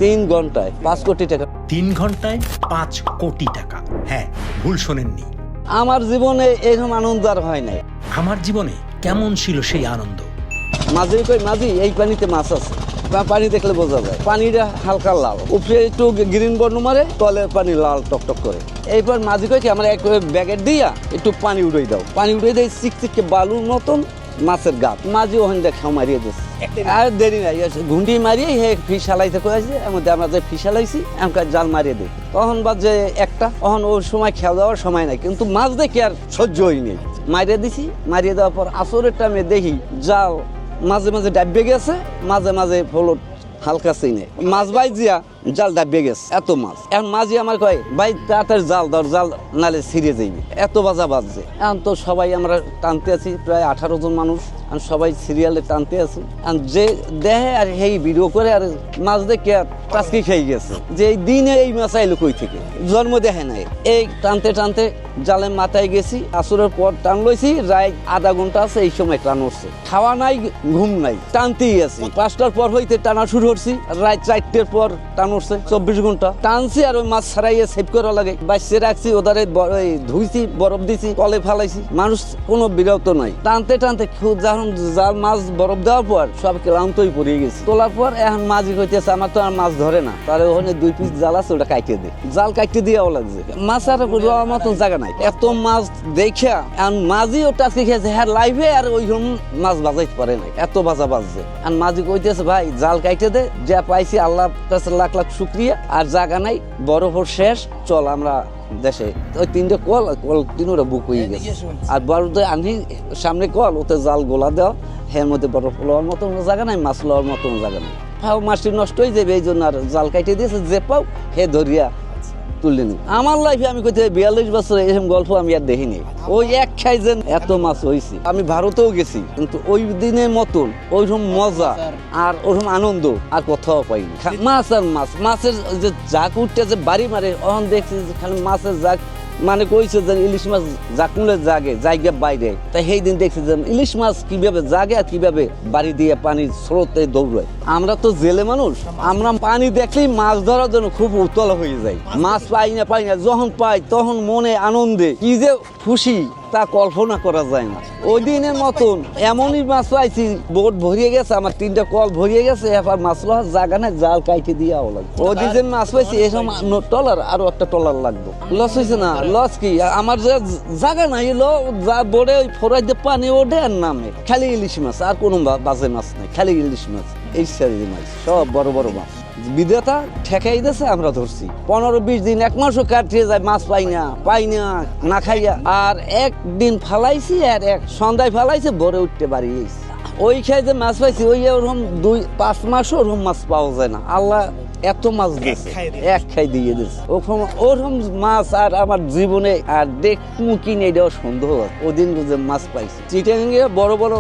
3 ঘন্টায় 5 কোটি টাকা। 3 ঘন্টায় 5 কোটি টাকা। হ্যাঁ, ভুল শোনেননি। আমার জীবনে এরকম আনন্দ আর হয় নাই। আমার জীবনে কেমন ছিল সেই আনন্দ? মাঝে কই মাঝি এই পানিতে মাছ আছে, পানি দেখলে বোঝা যায়। পানিটা হালকা লাল, উপরে একটু গ্রিন বর্ণ মারে, তলের পানি লাল টকটক করে। এইবার মাঝি কই কি আমার এক ব্যাগেট দিয়া একটু পানি উড়াই দাও। পানি উড়াই দেয় চিকচিকে বালুর মতন মাছের গাছ। মাঝি ওখানে দেখা মারিয়ে দিচ্ছে। আর দেরি নাই, ঘুন্টি মারিয়ে হে ফিস হালাইতে কয়েছে। এর মধ্যে আমরা যে ফিস হালাইছি এমন জাল মারিয়ে দিই। তখন বাজে একটা, তখন ওই সময় খেয়াল দেওয়ার সময় নাই, কিন্তু মাছ দেখে আর সহ্য হয়নি। মারিয়ে দিছি, মারিয়ে দেওয়ার পর আসরের টাইমে দেখি জাল মাঝে মাঝে ডাববে গেছে, মাঝে মাঝে ফলট হালকা চিনে মাছ বাই জিয়া জাল ডাববে গেছে। এত মাছ। এখন মাঝি আমার কয় ভাই তাড়াতাড়ি জাল ধর, জাল নালে ছিঁড়ে যাইবে, এত বাজা বাজছে। এখন তো সবাই আমরা টানতে আছি, প্রায় 18 জন মানুষ, আর সবাই সিরিয়ালে টানতে আছি। আর যে দেহে আর সেই ভিডিও করে আর মাছ দেখে টাস্কি খেয়ে গেছে যে এই দিনে এই মাছ আইলো কই থেকে, জন্ম দেখে নাই। এই টানতে টানতে জালে মাথায় গেছি, আসরের পর টান লইছি, রায় আধা ঘন্টা আছে, এই সময় টান উঠছে। খাওয়া নাই, ঘুম নাই, টানতেই আছি। 5টার পর হইতে টানা শুরু করছি, রাত 4টের পর টান উঠছে। 24 ঘন্টা টানছি, আর ওই মাছ ছাড়াইয়ে সেভ করা লাগে। বাইসে রাখছি, ওদারে ধুইছি, বরফ দিছি, কলে ফালাইছি। মানুষ কোনো বিরত নাই। টানতে টানতে যখন জাল মাছ বরফ দেওয়ার পর সব ক্লান্তই পড়িয়ে গেছি। তোলার পর এখন মাঝি কইতেছে আমার তো আর মাছ ধরে না, তার ওখানে 2 পিস জাল আছে, ওটা কাইটে দে। জাল কাইটে দিয়েও লাগছে, মাছ আর রওয়ার মতন জায়গা নাই। এত মাছ দেখা এখন মাঝি ওটা শিখেছে হ্যাঁ লাইভে, আর ওই মাছ বাজাইতে পারে নাই, এত বাজা বাজছে। আর মাঝি কইতেছে ভাই জাল কাইটে দে, যা পাইছি আল্লাহ কাছে লাখ লাখ শুক্রিয়া, আর জায়গা নাই, বরফ শেষ, চল আমরা দেশে। ওই 3টে কল তিনোটা বুক হয়ে গেছে। আর বরফ আনি সামনে কল, ওতে জাল গোলা দেওয়া, এর মধ্যে বরফ লওয়ার মতন জায়গা নাই, মাছ লওয়ার মতন জায়গা নাই। ফাও মাছটি নষ্ট হয়ে যাবে, এই জন্য আর জাল কাইটে দিয়েছে, যে পাও হে ধরিয়া তুলে নি। আমার লাইফে আমি কইতে 42 বছর এরকম গল্প আমি আর দেখিনি। ওই এক খাই যেন এত মাছ হয়েছে। আমি ভারতেও গেছি, কিন্তু ওই দিনের মতন ওইরকম মজা আর ওরকম আনন্দ আর কোথাও পাইনি। মাছ আর মাছ, মাছের যে জাক উঠতে যে বাড়ি মারে, অহন দেখছি খালি মাছের জাক, মানে কইছে যে ইলিশ মাছ জাকুলে জাগে জায়গা বাইরে। তাই সেই দিন দেখছি যে ইলিশ মাছ কিভাবে জাগে আর কিভাবে বাড়ি দিয়ে পানির স্রোতে দৌড়ায়। আমরা তো জেলে মানুষ, আমরা পানি দেখলেই মাছ ধরার জন্য খুব উতলা হয়ে যাই। মাছ পাই না, যখন পাই তখন মনে আনন্দে কি যে খুশি তা কল্পনা করা যায় না। ওই দিনের মতন এমনই মাছ পাইছি, বোট ভরিয়ে গেছে, আমার 3টা কল ভরিয়ে গেছে, এবার মাছ লওয়ার জায়গা নাই, জাল কাইটে দিয়ে লাগবে। ওই দিন মাছ পাইছি, এসব টলার আরো একটা টলার লাগবে। লস হয়েছে না, লস কি আমার যে জায়গা নাই, যা বোর্ডে ওই ফোরাই দিয়ে পানি ওঠে আর নামে, খালি ইলিশ মাছ, আর কোনো বাজে মাছ নাই, খালি ইলিশ মাছ। এই সারি মাছ সব বড় বড় মাছ বিদেতা ঠেকাই দিয়েছে, আমরা ধরছি। 15-20 দিন, 1 মাসও কাটিয়ে যায়, মাছ পাই না না খাইয়া। আর একদিন ফালাইছি, আর এক সন্ধ্যায় ফালাইছে, ভোরে উঠতে বাড়ি গেছি। ওই খাই যে মাছ পাইছি, ওই ওরকম 2-5 মাসও ওরকম মাছ পাওয়া যায় না। আল্লাহ এত মাছ দিয়েছে, এক খাই দিয়ে দিয়েছে। ওরকম মাছ আর আমার জীবনে আর দেখমু কি নেই, এটাও সন্দেহ আছে। ওই দিন যে মাছ পাইছি, চিটাঙ্গে বড় বড়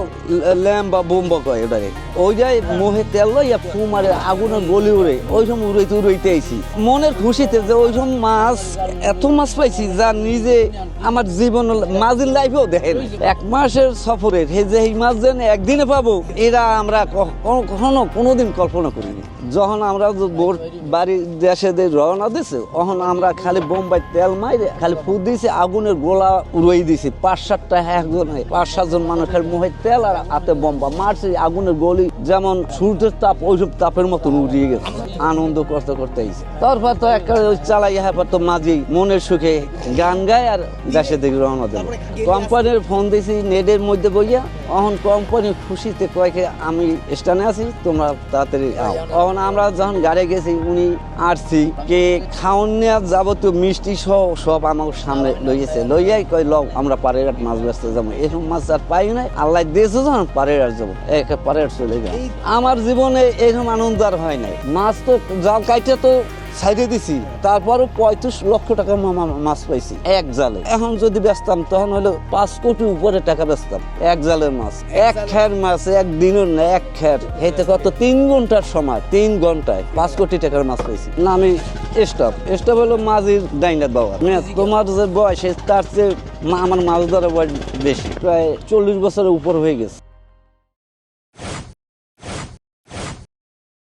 ল্যাম বা বোম্বা কয় এবারে, ওই যাই মোহে তেল লইয়া ফু মারে, আগুনে গলি উড়ে, ওই সময় উড়াইতে আইছি মনের খুশিতে যে ওই সময় মাছ, এত মাছ পাইছি যা নিজে আমার জীবন মাঝির লাইফেও দেখেন। 1 মাসের সফরে এই মাছ যেন একদিনে পাবো, এরা আমরা কখনো কোনোদিন কল্পনা করিনি। যখন আমরা বাড়ির দেশে রওনা দিছে, তখন আমরা খালি বোম্বাই তেল মাইরে খালি ফু দিয়েছি, আগুনের গোলা উড়াই দিছি। 5-7টা একজন 5-7 জন মানুষ খালি মোহে তেল আর হাতে বোম্বা মারছি, আগুনের গলি যেমন সূর্যের তাপ, ওইসব তাপের মতন উড়িয়ে গেছে। আনন্দ করতে করতে আইছি। তারপর তো একটা চালাই, এরপর তো মাঝি মনের সুখে গান গায় আর দেশে দিকে রওনা দেব। কোম্পানির ফোন দিয়েছি নেটের মধ্যে বইয়া, তখন কোম্পানি খুশিতে কয়েকে আমি স্টানে আছি, তোমরা তাড়াতাড়ি আও। আমরা যখন গাড়ি গেছি, উনি আসছি কে খাওয়ান নেওয়ার যাবতীয় মিষ্টি সহ সব আমার সামনে লইয়েছে, লইয়াই কই লও আমরা পাড়ের মাছ ব্যস্ত যাবো। এরকম মাছ আর পাই নাই, আল্লাহ দিয়েছে যখন পাড়ের আর যাবো, পাড়ের চলে গেল। আমার জীবনে এরকম আনন্দ আর হয় নাই। মাছ তো জাল কাইটে তো সাইডে দিছি, তারপরও 35 লক্ষ টাকা মাছ পাইছি এক জালে। এখন যদি বেচতাম তখন হলো 5 কোটি উপরে টাকা বেচতাম এক জালের মাছ। এক খের মাছ একদিনের না, এক খের হেতে কত 3 ঘন্টার সময়, 3 ঘন্টায় 5 কোটি টাকার মাছ পাইছি। না আমি স্টাফ হলো মাঝির ডাইনার বাবা। তোমার যে বয়স তার চেয়ে আমার মাছ ধরার বয়স বেশি, প্রায় 40 বছরের উপর হয়ে গেছে।